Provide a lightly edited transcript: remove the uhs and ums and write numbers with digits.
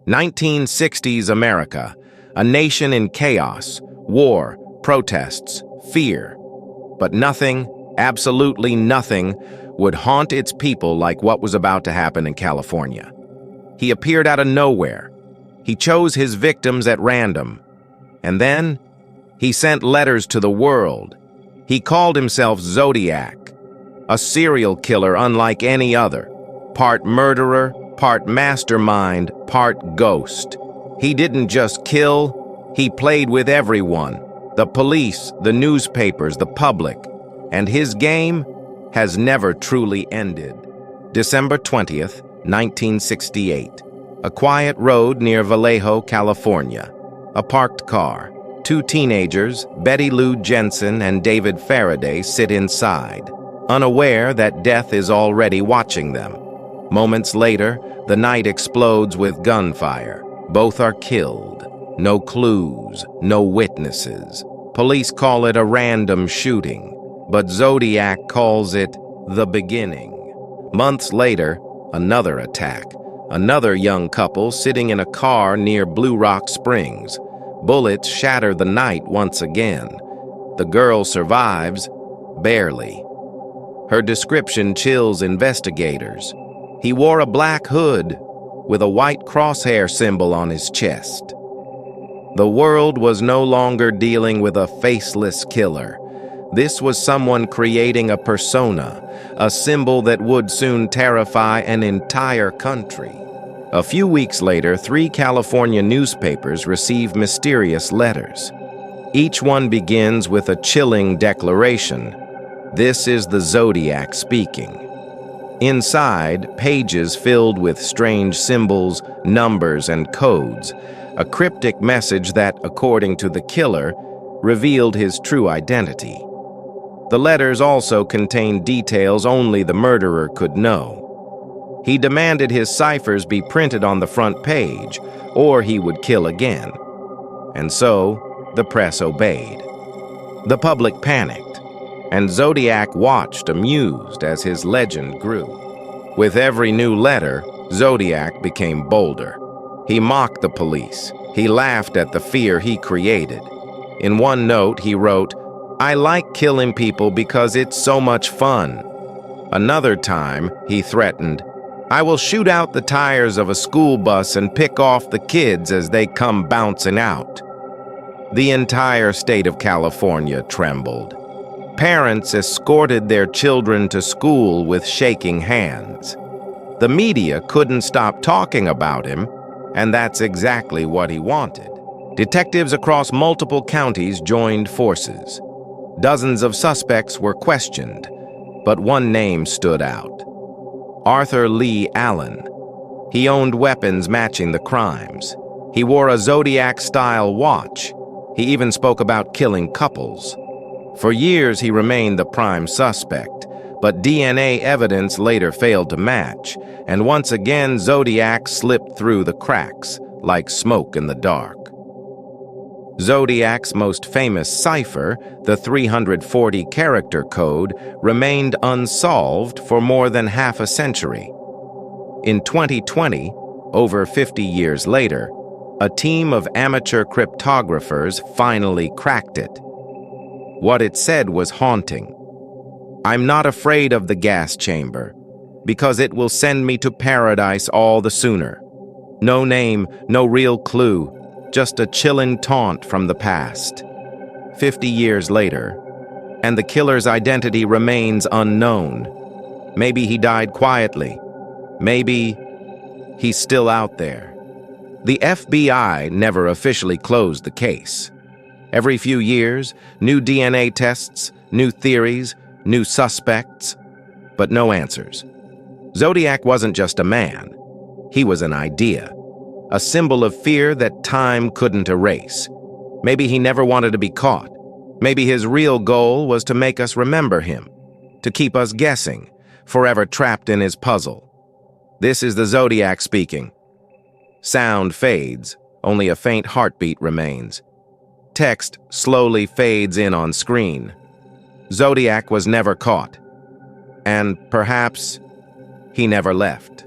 1960s America, a nation in chaos, war, protests, fear. But nothing, absolutely nothing, would haunt its people like what was about to happen in California. He appeared out of nowhere. He chose his victims at random. And then, he sent letters to the world. He called himself Zodiac, a serial killer unlike any other. Part murderer, part mastermind, part ghost. He didn't just kill, he played with everyone. The police, the newspapers, the public. And his game has never truly ended. December 20th, 1968. A quiet road near Vallejo, California. A parked car. Two teenagers, Betty Lou Jensen and David Faraday, sit inside, unaware that death is already watching them. Moments later, the night explodes with gunfire. Both are killed. No clues, no witnesses. Police call it a random shooting, but Zodiac calls it the beginning. Months later, another attack. Another young couple sitting in a car near Blue Rock Springs. Bullets shatter the night once again. The girl survives, barely. Her description chills investigators. He wore a black hood with a white crosshair symbol on his chest. The world was no longer dealing with a faceless killer. This was someone creating a persona, a symbol that would soon terrify an entire country. A few weeks later, 3 California newspapers received mysterious letters. Each one begins with a chilling declaration. This is the Zodiac speaking. Inside, pages filled with strange symbols, numbers, and codes, a cryptic message that, according to the killer, revealed his true identity. The letters also contained details only the murderer could know. He demanded his ciphers be printed on the front page, or he would kill again. And so, the press obeyed. The public panicked, and Zodiac watched amused as his legend grew. With every new letter, Zodiac became bolder. He mocked the police. He laughed at the fear he created. In one note, he wrote, "I like killing people because it's so much fun." Another time, he threatened, "I will shoot out the tires of a school bus and pick off the kids as they come bouncing out." The entire state of California trembled. Parents escorted their children to school with shaking hands. The media couldn't stop talking about him, and that's exactly what he wanted. Detectives across multiple counties joined forces. Dozens of suspects were questioned, but one name stood out. Arthur Lee Allen. He owned weapons matching the crimes. He wore a Zodiac-style watch. He even spoke about killing couples. For years, he remained the prime suspect, but DNA evidence later failed to match, and once again, Zodiac slipped through the cracks, like smoke in the dark. Zodiac's most famous cipher, the 340-character code, remained unsolved for more than half a century. In 2020, over 50 years later, a team of amateur cryptographers finally cracked it. What it said was haunting. "I'm not afraid of the gas chamber, because it will send me to paradise all the sooner. No name, no real clue, just a chilling taunt from the past." 50 years later, and the killer's identity remains unknown. Maybe he died quietly. Maybe he's still out there. The FBI never officially closed the case. Every few years, new DNA tests, new theories, new suspects, but no answers. Zodiac wasn't just a man. He was an idea. A symbol of fear that time couldn't erase. Maybe he never wanted to be caught. Maybe his real goal was to make us remember him, to keep us guessing, forever trapped in his puzzle. This is the Zodiac speaking. Sound fades, only a faint heartbeat remains. Text slowly fades in on screen. Zodiac was never caught, and perhaps he never left.